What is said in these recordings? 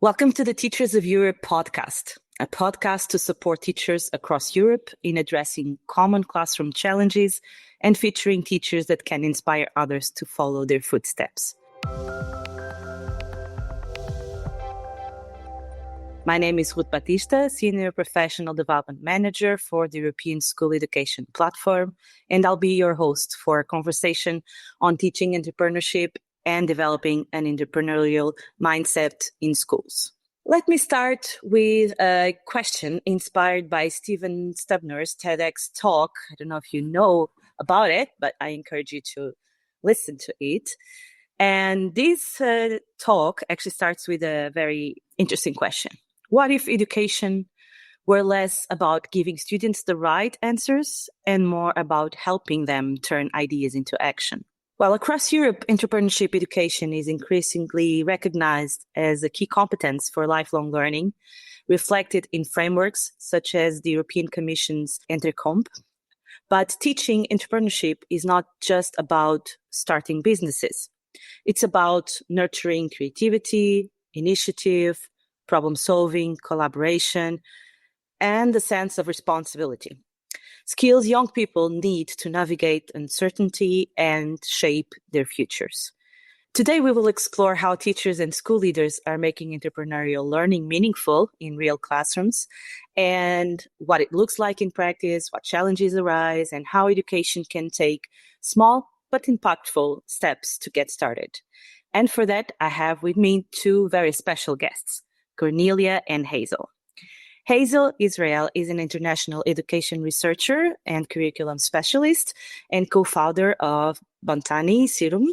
Welcome to the Teachers of Europe podcast, a podcast to support teachers across Europe in addressing common classroom challenges and featuring teachers that can inspire others to follow their footsteps. My name is Rute Baptista, Senior Professional Development Manager for the European School Education Platform, and I'll be your host for a conversation on teaching entrepreneurship and developing an entrepreneurial mindset in schools. Let me start with a question inspired by Steven Stubner's TEDx talk. I don't know if you know about it, but I encourage you to listen to it. And this talk actually starts with a very interesting question. What if education were less about giving students the right answers and more about helping them turn ideas into action? Well, across Europe, entrepreneurship education is increasingly recognized as a key competence for lifelong learning, reflected in frameworks such as the European Commission's Intercomp. But teaching entrepreneurship is not just about starting businesses. It's about nurturing creativity, initiative, problem-solving, collaboration, and a sense of responsibility. Skills young people need to navigate uncertainty and shape their futures. Today, we will explore how teachers and school leaders are making entrepreneurial learning meaningful in real classrooms and what it looks like in practice, what challenges arise, and how education can take small but impactful steps to get started. And for that, I have with me two very special guests, Kornélia and Hazel. Hazel Israel is an international education researcher and curriculum specialist and co-founder of Bantani Serum.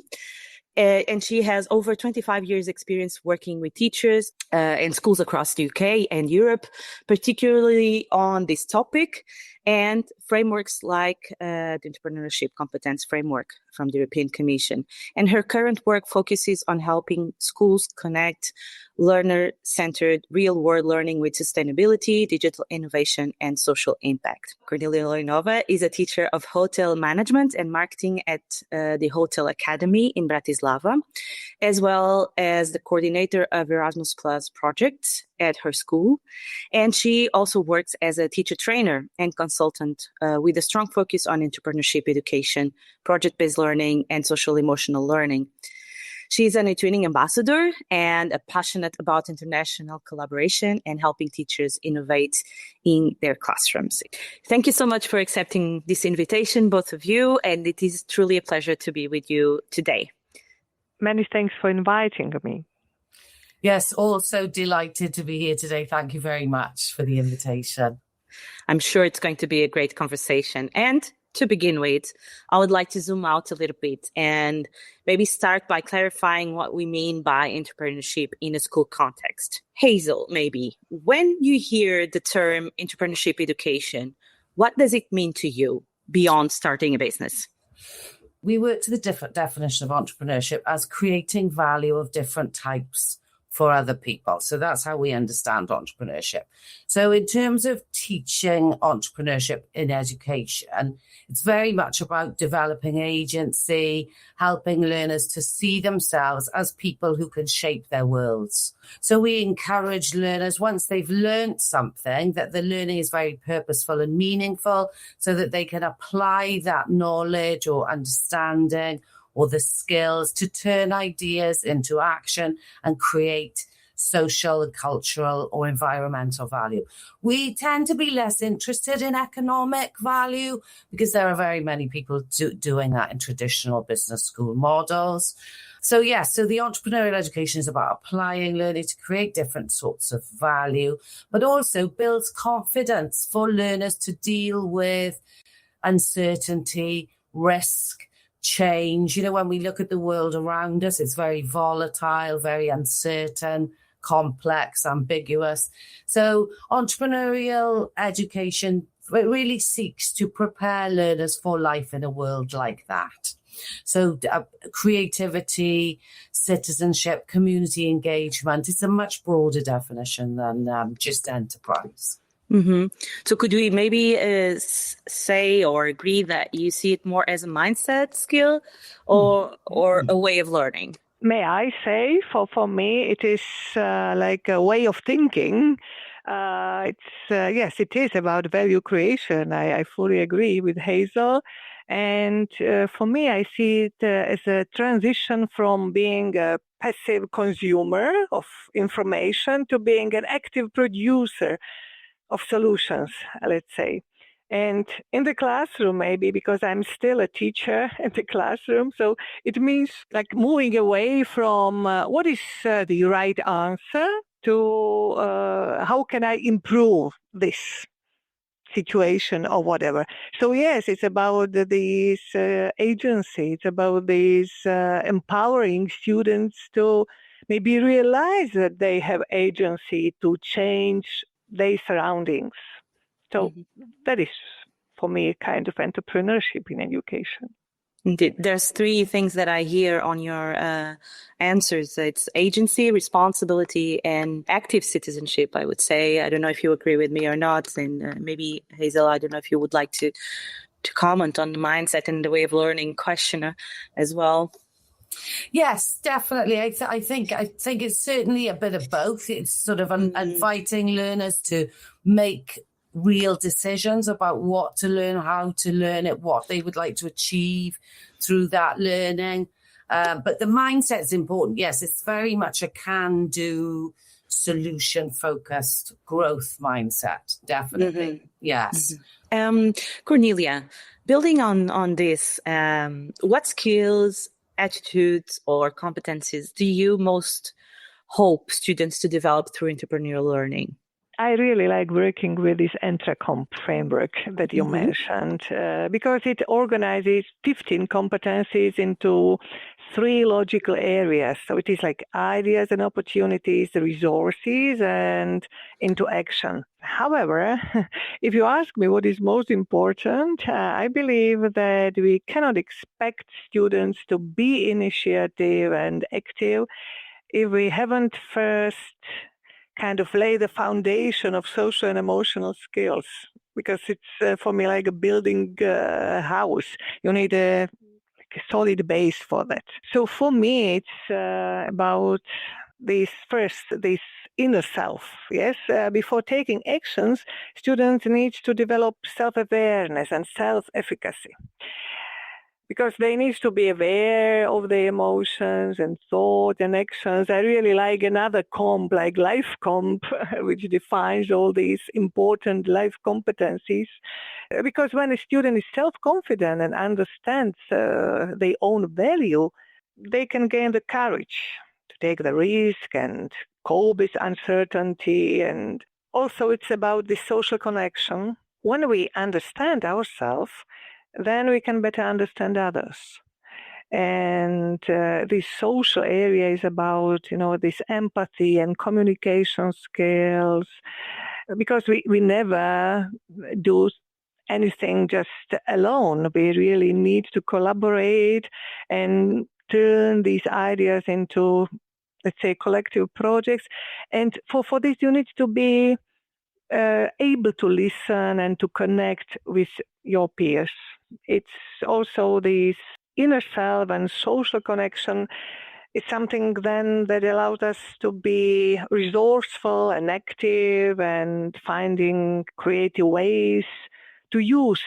And she has over 25 years experience working with teachers and schools across the UK and Europe, particularly on this topic and frameworks like the Entrepreneurship Competence Framework from the European Commission. And her current work focuses on helping schools connect learner-centered real-world learning with sustainability, digital innovation, and social impact. Kornélia Lohyňová is a teacher of hotel management and marketing at the Hotel Academy in Bratislava, as well as the coordinator of Erasmus Plus projects at her school. And she also works as a teacher trainer and consultant with a strong focus on entrepreneurship education, project-based learning, and social-emotional learning. She's an eTwinning ambassador and passionate about international collaboration and helping teachers innovate in their classrooms. Thank you so much for accepting this invitation, both of you, and it is truly a pleasure to be with you today. Many thanks for inviting me. Yes, also delighted to be here today. Thank you very much for the invitation. I'm sure it's going to be a great conversation. And to begin with, I would like to zoom out a little bit and maybe start by clarifying what we mean by entrepreneurship in a school context. Hazel, maybe, when you hear the term entrepreneurship education, what does it mean to you beyond starting a business? We work to the different definition of entrepreneurship as creating value of different types for other people. So that's how we understand entrepreneurship. So in terms of teaching entrepreneurship in education, it's very much about developing agency, helping learners to see themselves as people who can shape their worlds. So we encourage learners, once they've learned something, that the learning is very purposeful and meaningful so that they can apply that knowledge or understanding or the skills to turn ideas into action and create social and cultural or environmental value. We tend to be less interested in economic value because there are very many people doing that in traditional business school models. So the entrepreneurial education is about applying learning to create different sorts of value, but also builds confidence for learners to deal with uncertainty, risk, change. You know, when we look at the world around us, it's very volatile, very uncertain, complex, ambiguous. So entrepreneurial education really seeks to prepare learners for life in a world like that. So creativity, citizenship, community engagement, it's a much broader definition than just enterprise. Mm-hmm. So could we maybe say or agree that you see it more as a mindset skill or a way of learning? may I say, for me, it is like a way of thinking. Yes, it is about value creation. I fully agree with Hazel. And for me, I see it as a transition from being a passive consumer of information to being an active producer of solutions, let's say. And in the classroom, maybe because I'm still a teacher in the classroom, so it means like moving away from what is the right answer to how can I improve this situation or whatever. So yes, it's about this agency. It's about this empowering students to maybe realize that they have agency to change their surroundings. So that is, for me, kind of entrepreneurship in education. Indeed. There's three things that I hear on your answers. It's agency, responsibility, and active citizenship, I would say. I don't know if you agree with me or not. And maybe, Hazel, I don't know if you would like to comment on the mindset and the way of learning question as well. Yes, definitely. I think it's certainly a bit of both. It's sort of inviting learners to make real decisions about what to learn, how to learn it, what they would like to achieve through that learning. But the mindset is important. Yes, it's very much a can-do, solution-focused growth mindset. Definitely. Yes. Kornélia, building on this, what skills, attitudes, or competencies do you most hope students to develop through entrepreneurial learning? I really like working with this EntreComp framework that you mentioned because it organizes 15 competencies into 3 logical areas. So it is like ideas and opportunities, resources, and into action. However, if you ask me what is most important, I believe that we cannot expect students to be initiative and active if we haven't first kind of lay the foundation of social and emotional skills, because it's for me like a building house. You need a solid base for that. So for me, it's about this inner self. Yes, before taking actions, students need to develop self-awareness and self-efficacy. Because they need to be aware of their emotions and thoughts and actions. I really like another comp, like life comp, which defines all these important life competencies. Because when a student is self-confident and understands their own value, they can gain the courage to take the risk and cope with uncertainty. And also it's about the social connection. When we understand ourselves, then we can better understand others. And this social area is about, this empathy and communication skills, because we never do anything just alone. We really need to collaborate and turn these ideas into, let's say, collective projects. And for this, you need to be able to listen and to connect with your peers. It's also this inner self and social connection is something then that allows us to be resourceful and active and finding creative ways to use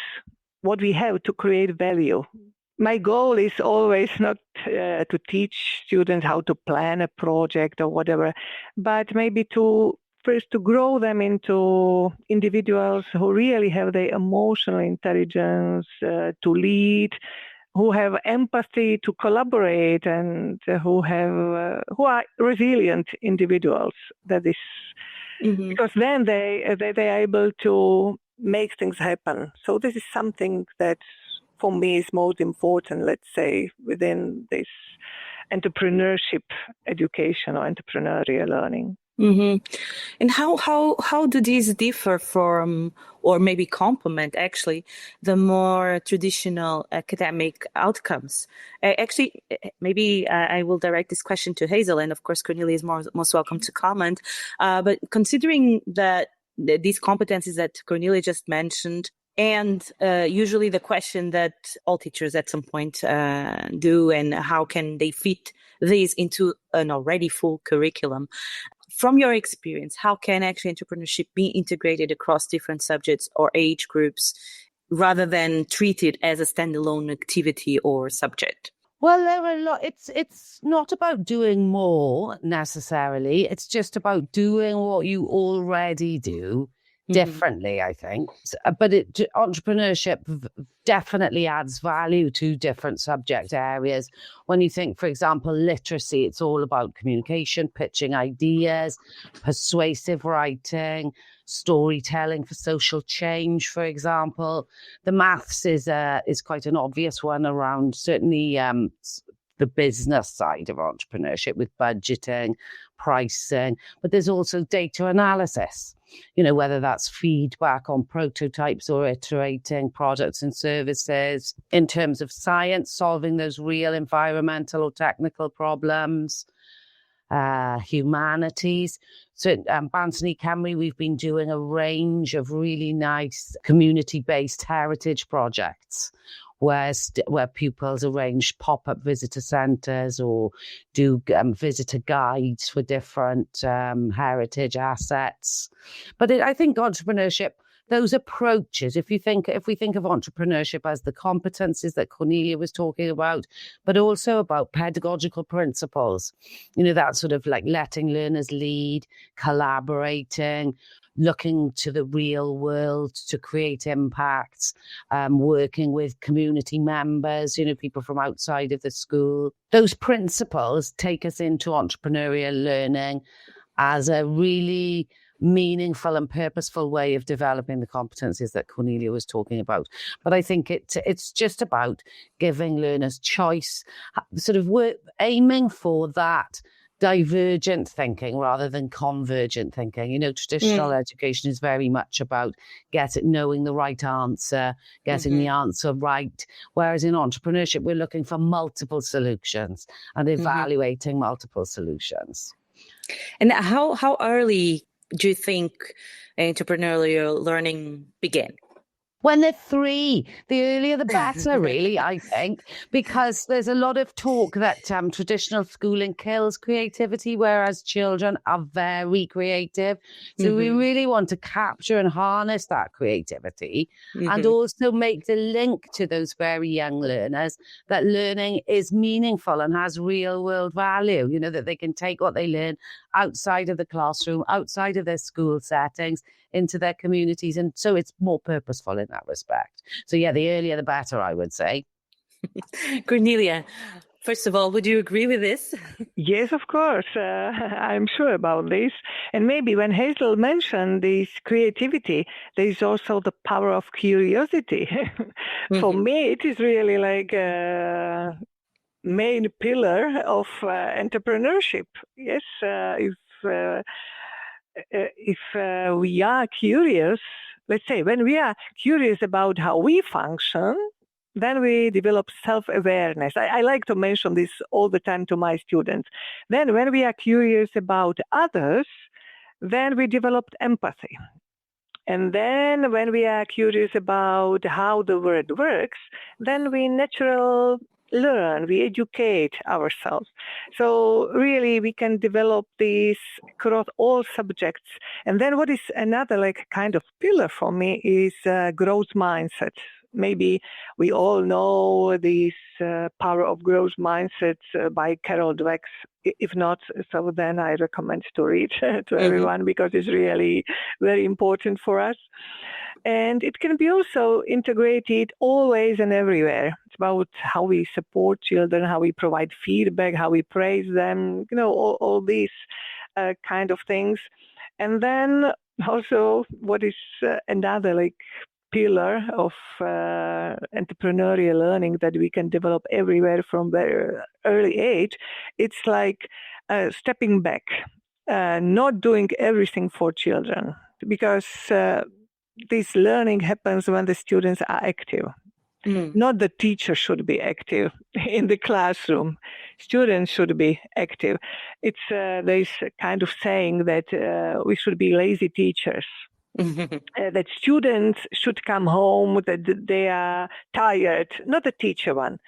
what we have to create value. My goal is always not to teach students how to plan a project or whatever, but maybe first to grow them into individuals who really have the emotional intelligence to lead, who have empathy to collaborate, and who are resilient individuals. That is because then they are able to make things happen. So this is something that for me is most important, let's say, within this entrepreneurship education or entrepreneurial learning. And how do these differ from, or maybe complement actually, the more traditional academic outcomes? Actually, maybe I will direct this question to Hazel, and of course Kornélia is most welcome to comment. But considering that these competencies that Kornélia just mentioned And usually the question that all teachers at some point do, and how can they fit these into an already full curriculum? From your experience, how can actually entrepreneurship be integrated across different subjects or age groups rather than treated as a standalone activity or subject? Well, there are a lot. It's not about doing more necessarily. It's just about doing what you already do differently, I think. But entrepreneurship definitely adds value to different subject areas. When you think, for example, literacy, it's all about communication, pitching ideas, persuasive writing, storytelling for social change, for example. The maths is quite an obvious one around certainly the business side of entrepreneurship with budgeting, pricing, but there's also data analysis, whether that's feedback on prototypes or iterating products and services. In terms of science, solving those real environmental or technical problems. Humanities. So at Banton Cymru, we've been doing a range of really nice community-based heritage projects where pupils arrange pop-up visitor centres or do visitor guides for different heritage assets. But I think entrepreneurship, those approaches, if we think of entrepreneurship as the competencies that Kornélia was talking about, but also about pedagogical principles, that sort of like letting learners lead, collaborating, looking to the real world to create impacts, working with community members, people from outside of the school. Those principles take us into entrepreneurial learning as a really meaningful and purposeful way of developing the competencies that Kornélia was talking about. But I think it's just about giving learners choice, sort of aiming for that divergent thinking rather than convergent thinking. Traditional education is very much about knowing the right answer, getting the answer right. Whereas in entrepreneurship, we're looking for multiple solutions and evaluating multiple solutions. And how early do you think entrepreneurial learning began? When they're 3, the earlier the better, really, I think, because there's a lot of talk that traditional schooling kills creativity, whereas children are very creative. So we really want to capture and harness that creativity and also make the link to those very young learners that learning is meaningful and has real world value, that they can take what they learn outside of the classroom, outside of their school settings, into their communities. And so it's more purposeful in that respect. So yeah, the earlier the better, I would say. Kornélia, first of all, would you agree with this? Yes, of course. I'm sure about this. And maybe when Hazel mentioned this creativity, there is also the power of curiosity. For me, it is really like a main pillar of entrepreneurship. Yes, if we are curious, let's say when we are curious about how we function, then we develop self-awareness. I like to mention this all the time to my students. Then when we are curious about others, then we developed empathy. And then when we are curious about how the world works, then we naturally learn, we educate ourselves. So really we can develop these across all subjects. And then what is another kind of pillar for me is growth mindset. Maybe we all know this Power of Growth Mindset by Carol Dweck. If not, so then I recommend to read to everyone because it's really very important for us. And it can be also integrated always and everywhere. It's about how we support children, how we provide feedback, how we praise them, all these kind of things. And then also what is another pillar of entrepreneurial learning that we can develop everywhere from very early age, it's stepping back, not doing everything for children, because this learning happens when the students are active. Not the teacher should be active in the classroom. Students should be active. It's there's a kind of saying that we should be lazy teachers. that students should come home, that they are tired, not the teacher one.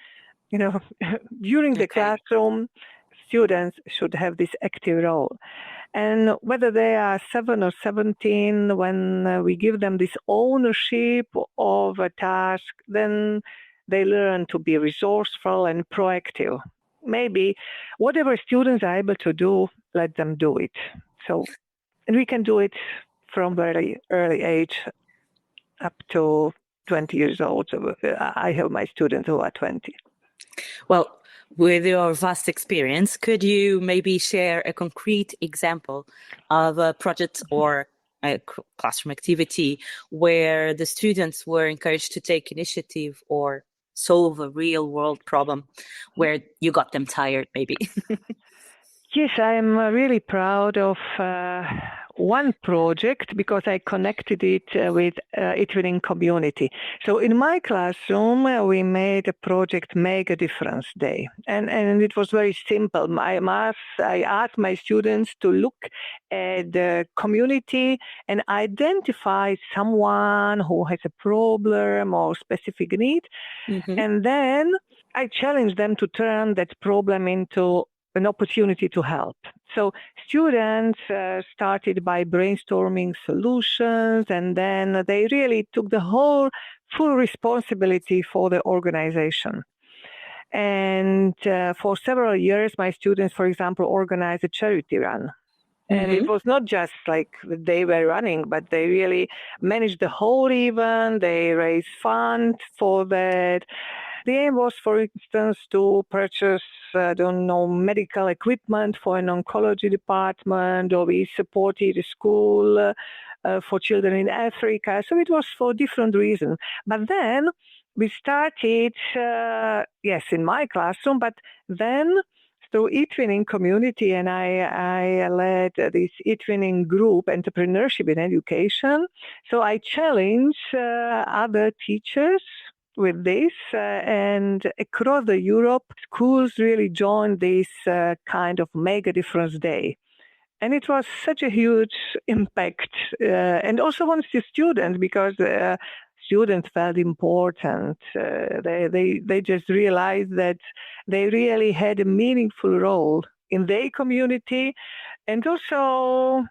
During the classroom, students should have this active role. And whether they are 7 or 17, when we give them this ownership of a task, then they learn to be resourceful and proactive. Maybe whatever students are able to do, let them do it. And we can do it from very early age up to 20 years old. So I have my students who are 20. Well, with your vast experience, could you maybe share a concrete example of a project or a classroom activity where the students were encouraged to take initiative or solve a real world problem where you got them tired, maybe? Yes, I'm really proud of one project because I connected it with eTwinning community. So in my classroom, we made a project Make a Difference Day. And it was very simple. I asked my students to look at the community and identify someone who has a problem or specific need. And then I challenged them to turn that problem into an opportunity to help. So students started by brainstorming solutions, and then they really took the full responsibility for the organization. And for several years, my students, for example, organized a charity run. And it was not just like they were running, but they really managed the whole event. They raised funds for that. The aim was, for instance, to purchase, medical equipment for an oncology department, or we supported a school for children in Africa. So it was for different reasons. But then we started, in my classroom, but then through eTwinning community, and I led this eTwinning group, Entrepreneurship in Education. So I challenge other teachers with this, and across the Europe, schools really joined this kind of Make a Difference Day. And it was such a huge impact, and also amongst the students, because students felt important. They just realized that they really had a meaningful role in their community, and also,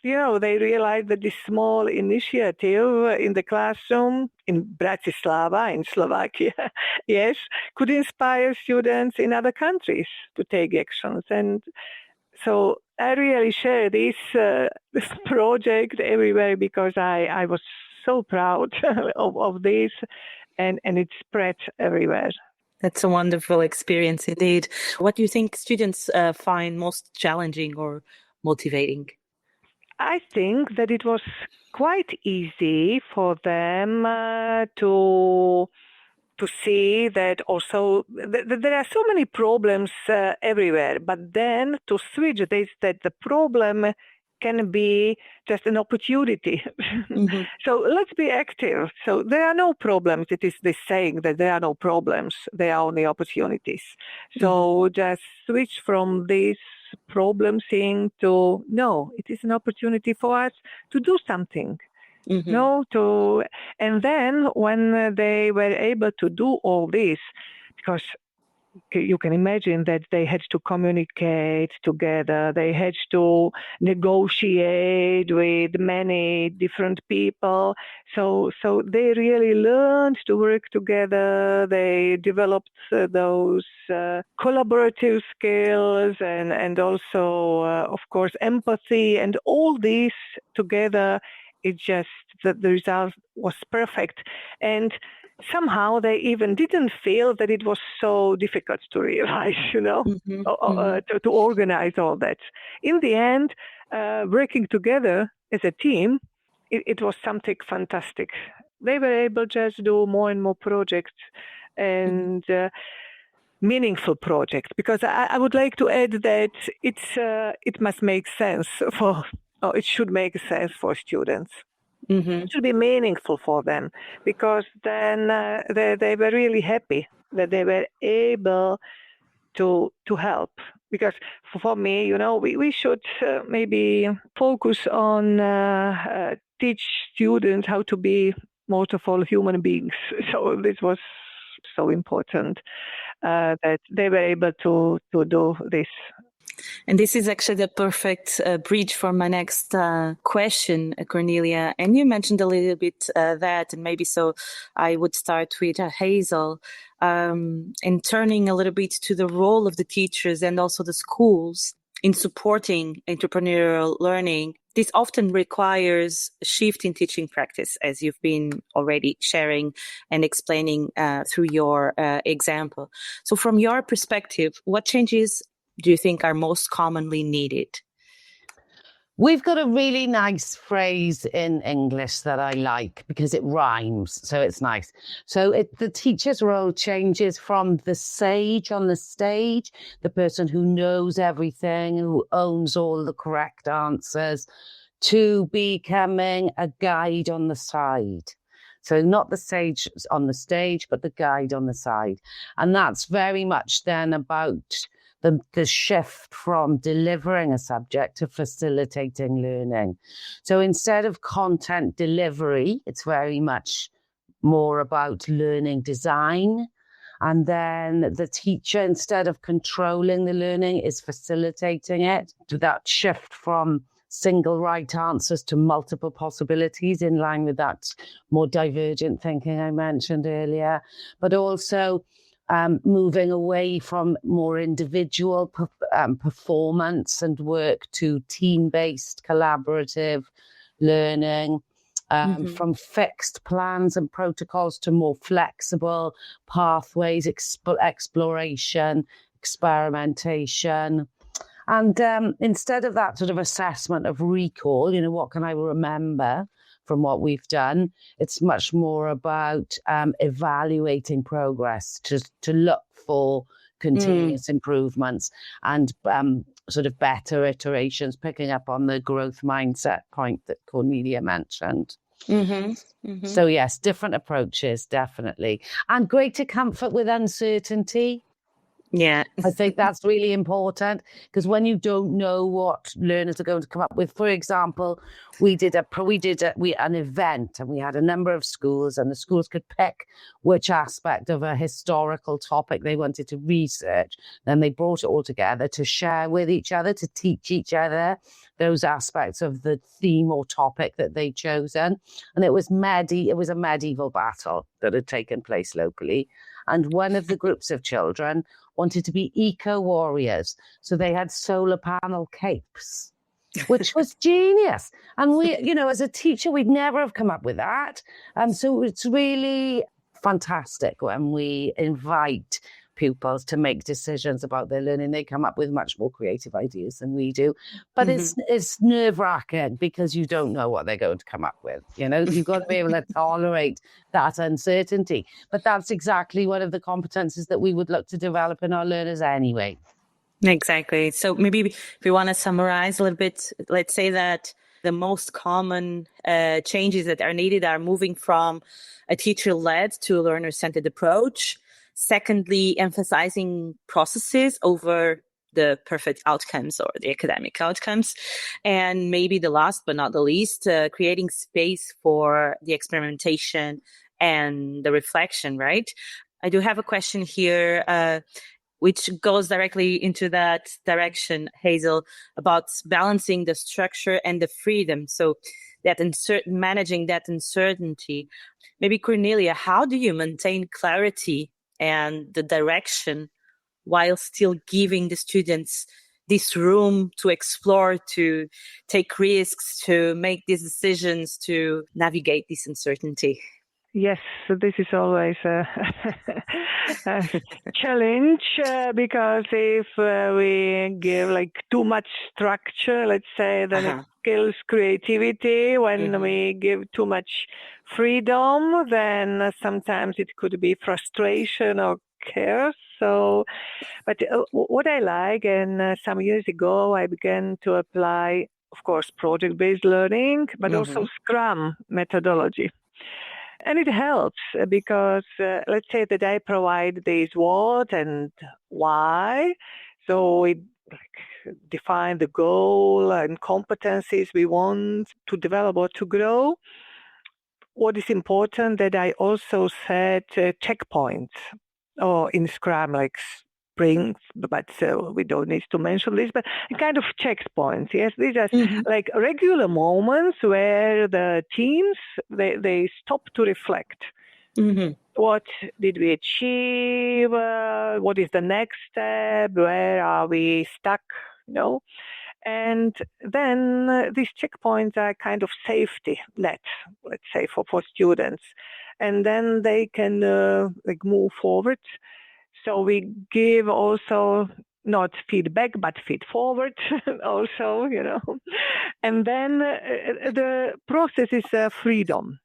they realized that this small initiative in the classroom in Bratislava, in Slovakia, yes, could inspire students in other countries to take actions. And so I really share this project everywhere because I was so proud of this, and it spread everywhere. That's a wonderful experience indeed. What do you think students find most challenging or motivating? I think that it was quite easy for them to see that also there are so many problems everywhere, but then to switch this, that the problem can be just an opportunity. So let's be active. So there are no problems. It is this saying that there are no problems. There are only opportunities. So just switch from this problem thing to, no, it is an opportunity for us to do something. And then when they were able to do all this, because you can imagine that they had to communicate together, they had to negotiate with many different people. So they really learned to work together. They developed those collaborative skills and also, of course, empathy, and all these together. It's just that the result was perfect. And somehow they even didn't feel that it was so difficult to realize, to organize all that. In the end, working together as a team, it was something fantastic. They were able just to do more and more projects and meaningful projects, because I would like to add that it must make sense it should make sense for students. It should be meaningful for them, because then they were really happy that they were able to help. Because for me, we should maybe focus on teach students how to be, most of all, human beings. So this was so important that they were able to do this. And this is actually the perfect bridge for my next question, Kornélia. And you mentioned a little bit that, and maybe so I would start with Hazel, and turning a little bit to the role of the teachers and also the schools in supporting entrepreneurial learning. This often requires a shift in teaching practice, as you've been already sharing and explaining through your example. So from your perspective, what changes do you think are most commonly needed? We've got a really nice phrase in English that I like because it rhymes, so it's nice. So the teacher's role changes from the sage on the stage, the person who knows everything, who owns all the correct answers, to becoming a guide on the side. So not the sage on the stage, but the guide on the side. And that's very much then about the shift from delivering a subject to facilitating learning. So instead of content delivery, it's very much more about learning design. And then the teacher, instead of controlling the learning, is facilitating it. To that shift from single right answers to multiple possibilities, in line with that more divergent thinking I mentioned earlier, but also moving away from more individual performance and work to team-based collaborative learning, from fixed plans and protocols to more flexible pathways, exploration, experimentation. And instead of that sort of assessment of recall, what can I remember from what we've done, it's much more about evaluating progress, to look for continuous improvements and sort of better iterations, picking up on the growth mindset point that Kornélia mentioned. So yes, different approaches, definitely. And greater comfort with uncertainty. Yeah. I think that's really important, because when you don't know what learners are going to come up with, for example, we did an event, and we had a number of schools, and the schools could pick which aspect of a historical topic they wanted to research. Then they brought it all together to share with each other, to teach each other those aspects of the theme or topic that they'd chosen. And it was a medieval battle that had taken place locally. And one of the groups of children wanted to be eco-warriors. So they had solar panel capes, which was genius. And we, as a teacher, we'd never have come up with that. So it's really fantastic when we invite pupils to make decisions about their learning. They come up with much more creative ideas than we do. But it's nerve-wracking, because you don't know what they're going to come up with. You've got to be able to tolerate that uncertainty. But that's exactly one of the competencies that we would look to develop in our learners anyway. Exactly. So maybe if we want to summarize a little bit, let's say that the most common changes that are needed are moving from a teacher-led to a learner-centered approach. Secondly, emphasizing processes over the perfect outcomes or the academic outcomes. And maybe the last but not the least, creating space for the experimentation and the reflection, right? I do have a question here, which goes directly into that direction, Hazel, about balancing the structure and the freedom. So that managing that uncertainty. Maybe Kornélia, how do you maintain clarity and the direction while still giving the students this room to explore, to take risks, to make these decisions, to navigate this uncertainty? Yes, so this is always a challenge, because if we give too much structure, let's say, then it kills creativity. When we give too much freedom, then sometimes it could be frustration or chaos. So, but what I like, and some years ago I began to apply, of course, project-based learning, but also Scrum methodology. And it helps, because let's say that I provide this what and why. So define the goal and competencies we want to develop or to grow. What is important that I also set checkpoints, or in Scrum like sprints, but we don't need to mention this, but kind of checkpoints. Yes, these are like regular moments where the teams, they stop to reflect. What did we achieve? What is the next step? Where are we stuck? And then these checkpoints are kind of safety net, let's say, for students. And then they can move forward. So we give also not feedback, but feed forward also, And then the process is freedom.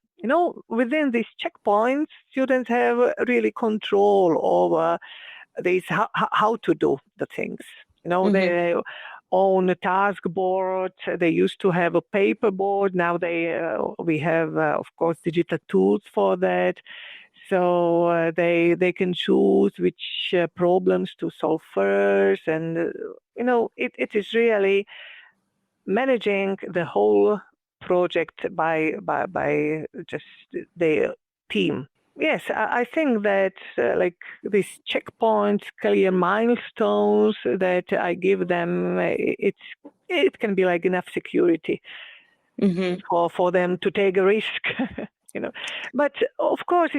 Within these checkpoints, students have really control over this, how to do the things. They own a task board. They used to have a paper board. Now we have, of course, digital tools for that. So they can choose which problems to solve first. And, it is really managing the whole project by just the team. Yes, I think that these checkpoints, clear milestones that I give them, it can be like enough security for them to take a risk, But of course,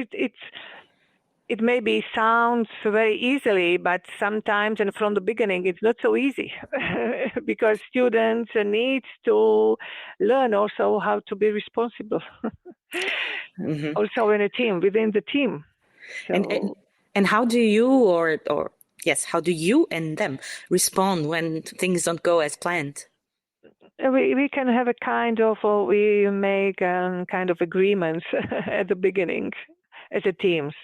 it maybe sounds very easily, but sometimes, and from the beginning, it's not so easy because students need to learn also how to be responsible. Also in a team, within the team. So, and how do you how do you and them respond when things don't go as planned? We can have we make kind of agreements at the beginning as a teams.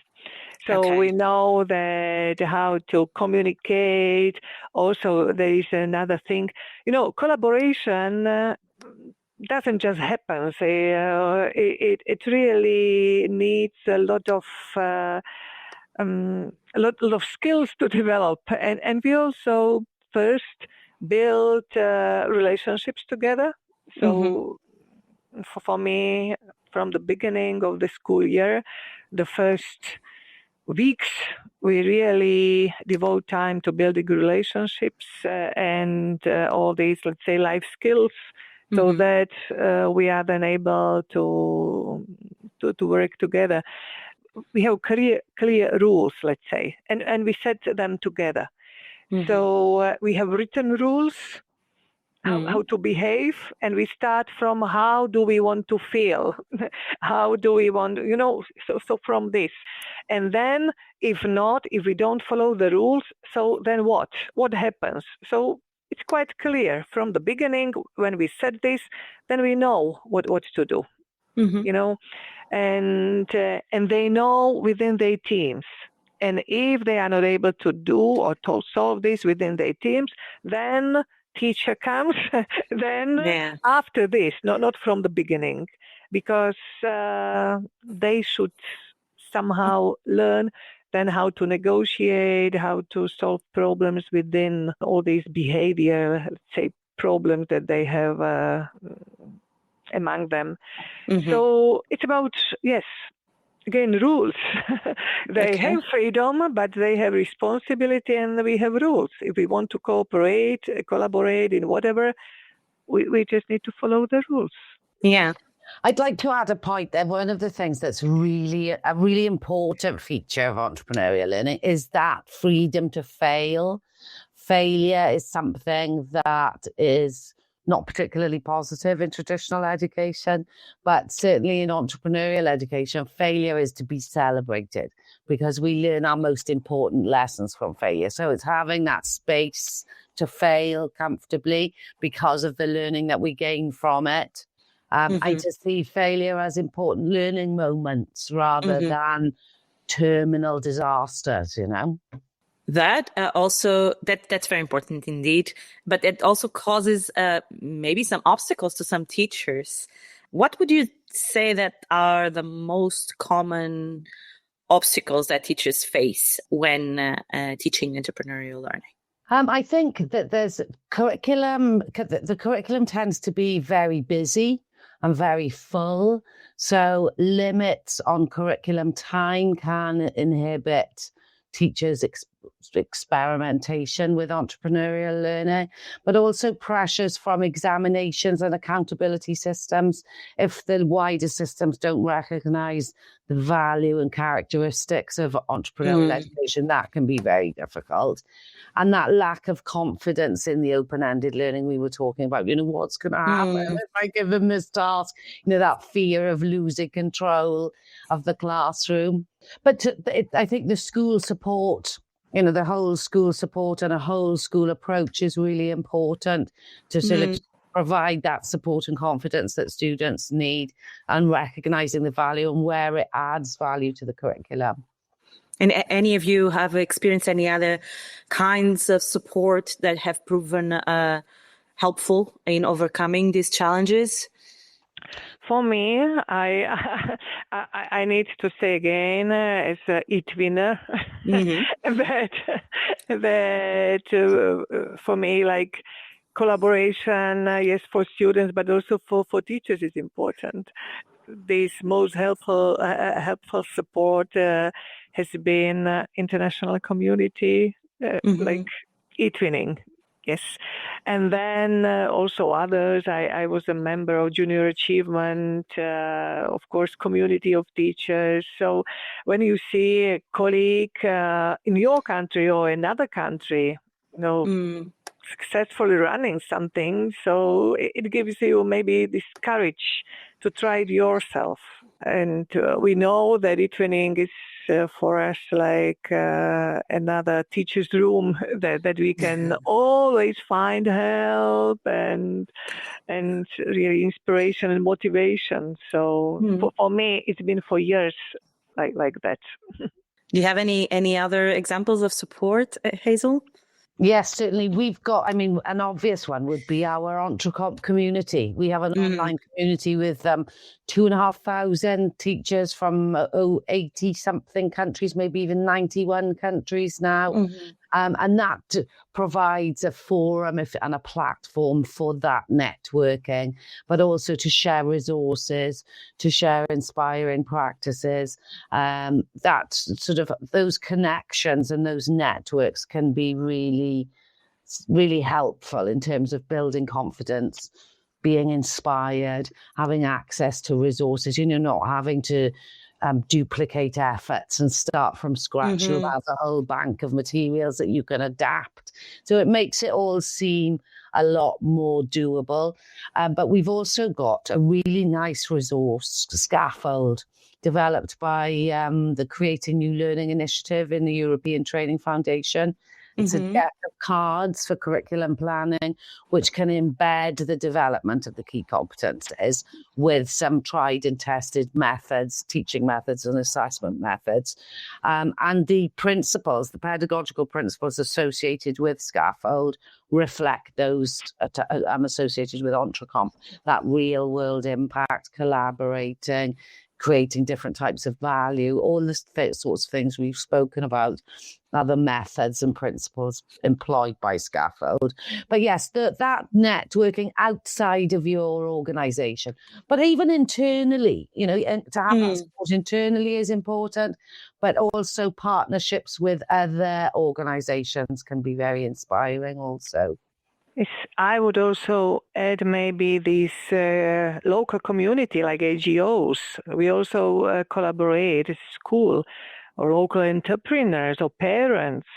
So we know that how to communicate. Also, there is another thing, collaboration doesn't just happen. It really needs a lot of skills to develop, and we also first build relationships together. So for me, from the beginning of the school year, the first weeks, we really devote time to building relationships and all these, let's say, life skills, so that we are then able to work together. We have clear rules, let's say, and we set them together. So we have written rules, how to behave, and we start from how do we want to feel, how do we want, so from this. And then if we don't follow the rules, so then what happens? So it's quite clear from the beginning. When we set this, then we know what to do, and they know within their teams. And if they are not able to do or to solve this within their teams, then teacher comes then after this, not from the beginning, because they should somehow learn then how to negotiate, how to solve problems within all these behavior, let's say, problems that they have among them. So it's about, again, rules. They have freedom, but they have responsibility, and we have rules. If we want to collaborate in whatever, we just need to follow the rules. Yeah. I'd like to add a point there. One of the things that's really a really important feature of entrepreneurial learning is that freedom to fail. Failure is something that is not particularly positive in traditional education, but certainly in entrepreneurial education, failure is to be celebrated because we learn our most important lessons from failure. So it's having that space to fail comfortably because of the learning that we gain from it. I just see failure as important learning moments rather than terminal disasters, That that's very important indeed, but it also causes maybe some obstacles to some teachers. What would you say that are the most common obstacles that teachers face when teaching entrepreneurial learning? I think that there's curriculum. The curriculum tends to be very busy and very full. So limits on curriculum time can inhibit teachers' experimentation with entrepreneurial learning, but also pressures from examinations and accountability systems. If the wider systems don't recognise the value and characteristics of entrepreneurial education, that can be very difficult. And that lack of confidence in the open-ended learning we were talking about, what's going to happen if I give them this task, that fear of losing control of the classroom. But I think the school support, the whole school support and a whole school approach is really important to sort of provide that support and confidence that students need, and recognising the value and where it adds value to the curriculum. And any of you have experienced any other kinds of support that have proven helpful in overcoming these challenges? For me, I need to say again, as It-winner, that for me, like collaboration, yes, for students, but also for teachers is important. This most helpful support has been international community, like It-winning. Yes. And then also others. I was a member of Junior Achievement, of course, community of teachers. So when you see a colleague in your country or another country, successfully running something, so it gives you maybe this courage to try it yourself. And we know that It-winning is for us like another teacher's room that we can always find help and really inspiration and motivation. So for me, it's been for years like that. Do you have any other examples of support, Hazel? Yes, certainly. We've got, an obvious one would be our EntreComp community. We have an online community with 2,500 teachers from 80-something countries, maybe even 91 countries now. And that provides a forum and a platform for that networking, but also to share resources, to share inspiring practices. That sort of those connections and those networks can be really, really helpful in terms of building confidence, being inspired, having access to resources, not having to duplicate efforts and start from scratch. You have a whole bank of materials that you can adapt. So it makes it all seem a lot more doable. But we've also got a really nice resource scaffold developed by the Creating New Learning Initiative in the European Training Foundation. It's a deck of cards for curriculum planning, which can embed the development of the key competences with some tried and tested methods, teaching methods and assessment methods. And the principles, the pedagogical principles associated with Scaffold reflect those associated with EntreComp, that real world impact, collaborating, creating different types of value, all the sorts of things we've spoken about are the methods and principles employed by Scaffold. But yes, that networking outside of your organisation, but even internally, to have that support internally is important, but also partnerships with other organisations can be very inspiring also. Yes, I would also add maybe this local community like AGOs. We also collaborate at school, or local entrepreneurs or parents,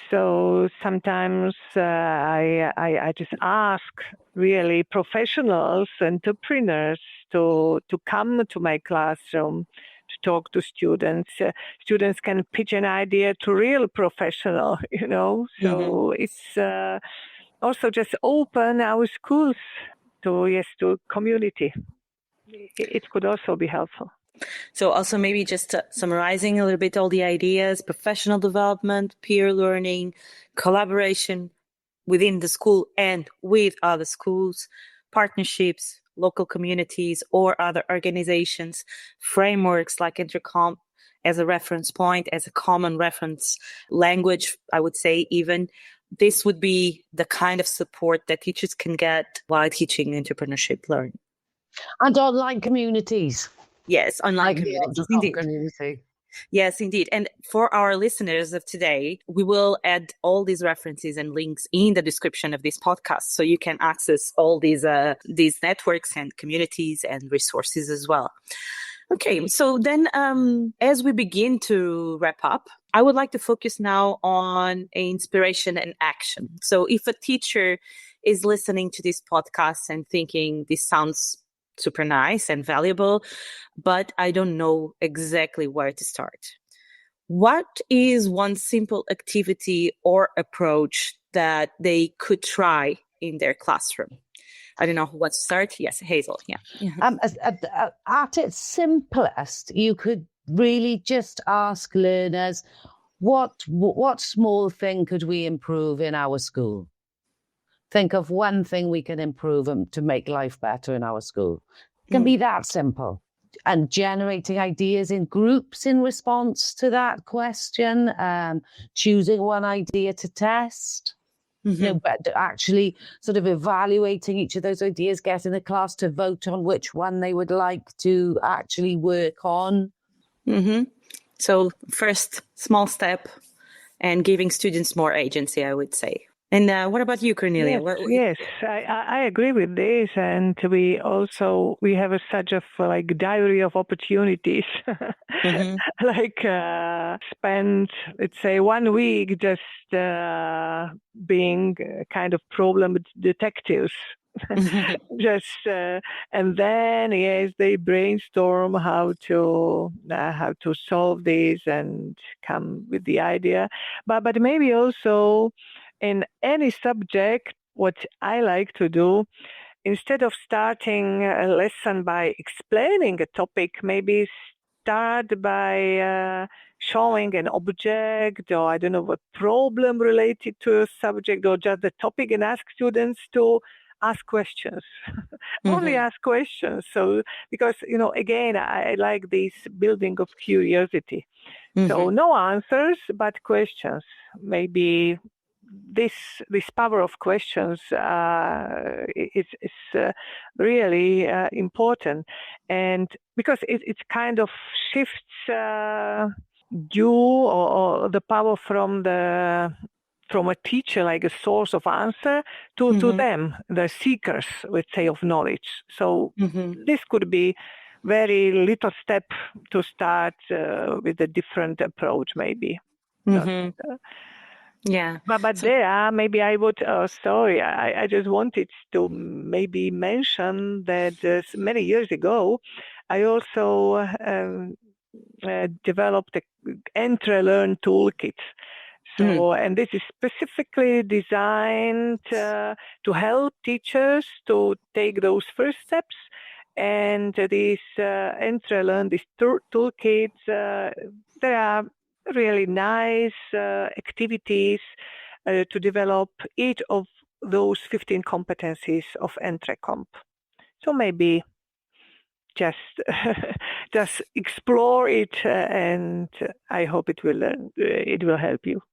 So sometimes I just ask really professionals, entrepreneurs to come to my classroom to talk to students. Students can pitch an idea to real professional, So it's also just open our schools to community. It could also be helpful. So also maybe just summarizing a little bit all the ideas: professional development, peer learning, collaboration within the school and with other schools, partnerships, local communities or other organizations, frameworks like EntreComp, as a reference point, as a common reference language, I would say even, this would be the kind of support that teachers can get while teaching entrepreneurship learning. And online communities. Yes, online like communities, indeed. Community. Yes, indeed. And for our listeners of today, we will add all these references and links in the description of this podcast, so you can access all these networks and communities and resources as well. Okay, so then as we begin to wrap up, I would like to focus now on inspiration and action. So if a teacher is listening to this podcast and thinking this sounds super nice and valuable, but I don't know exactly where to start, what is one simple activity or approach that they could try in their classroom? I don't know who wants to start. Yes, Hazel. Yeah. At its simplest, you could really just ask learners, what small thing could we improve in our school? Think of one thing we can improve to make life better in our school. It can be that simple. And generating ideas in groups in response to that question, choosing one idea to test. But actually sort of evaluating each of those ideas, getting the class to vote on which one they would like to actually work on. So first, small step and giving students more agency, I would say. And what about you, Kornélia? Yes, I agree with this. And we have such a diary of opportunities, spend, let's say, 1 week just being kind of problem detectives. And then they brainstorm how to solve this and come with the idea. But maybe also, in any subject, what I like to do, instead of starting a lesson by explaining a topic, maybe start by showing an object, or I don't know, a problem related to a subject, or just the topic, and ask students to ask questions. Only ask questions. So, because, again, I like this building of curiosity. So no answers, but questions. Maybe this power of questions is really important, and because it kind of shifts you or the power from a teacher, like a source of answer, to them, the seekers, let's say, of knowledge. So this could be very little step to start with a different approach, maybe. Yeah. But there, maybe I would, I just wanted to maybe mention that many years ago, I also developed an EntreLearn toolkit. So, and this is specifically designed to help teachers to take those first steps. And this EntreLearn, this toolkit, there are really nice activities to develop each of those 15 competencies of EntreComp. So maybe just explore it, and I hope it will help you.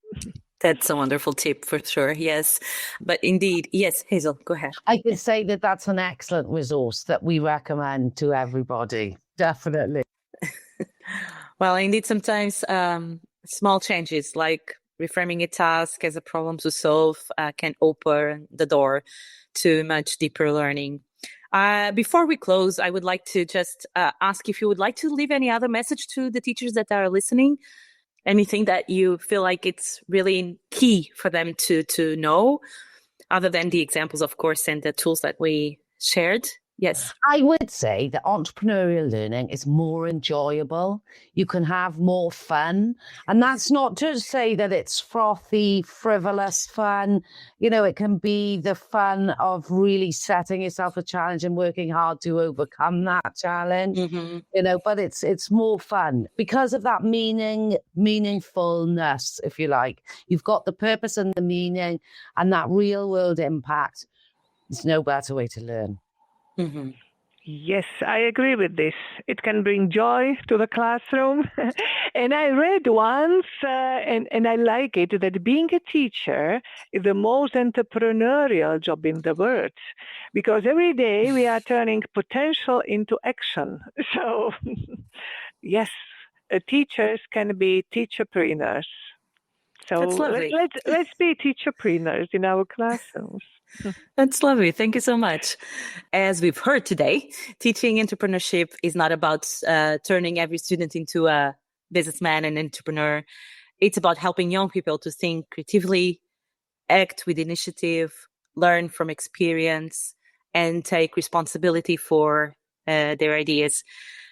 That's a wonderful tip for sure. Yes, but indeed, yes, Hazel, go ahead. I could say that that's an excellent resource that we recommend to everybody. Definitely. Well, indeed, sometimes small changes like reframing a task as a problem to solve can open the door to much deeper learning. Before we close, I would like to just ask if you would like to leave any other message to the teachers that are listening, anything that you feel like it's really key for them to know, other than the examples, of course, and the tools that we shared. Yes. I would say that entrepreneurial learning is more enjoyable. You can have more fun. And that's not to say that it's frothy, frivolous fun. It can be the fun of really setting yourself a challenge and working hard to overcome that challenge. But it's more fun because of that meaningfulness, if you like. You've got the purpose and the meaning and that real world impact. There's no better way to learn. Yes, I agree with this. It can bring joy to the classroom. And I read once, and I like it, that being a teacher is the most entrepreneurial job in the world, because every day we are turning potential into action. So, yes, teachers can be teacherpreneurs. That's So lovely. let's be teacherpreneurs in our classrooms. That's lovely. Thank you so much. As we've heard today, teaching entrepreneurship is not about turning every student into a businessman and entrepreneur. It's about helping young people to think creatively, act with initiative, learn from experience, and take responsibility for their ideas.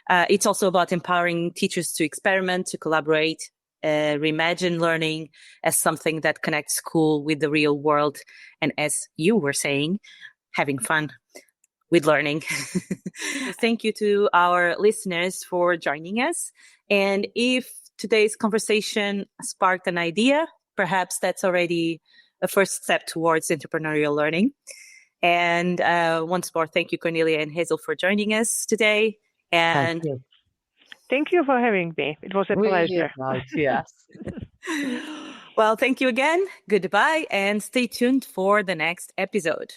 It's also about empowering teachers to experiment, to collaborate, reimagine learning as something that connects school with the real world. And as you were saying, having fun with learning. Thank you to our listeners for joining us. And if today's conversation sparked an idea, perhaps that's already a first step towards entrepreneurial learning. And once more, thank you, Kornélia and Hazel, for joining us today. And Thank you for having me. It was a pleasure. Right, yes. Well, thank you again. Goodbye, and stay tuned for the next episode.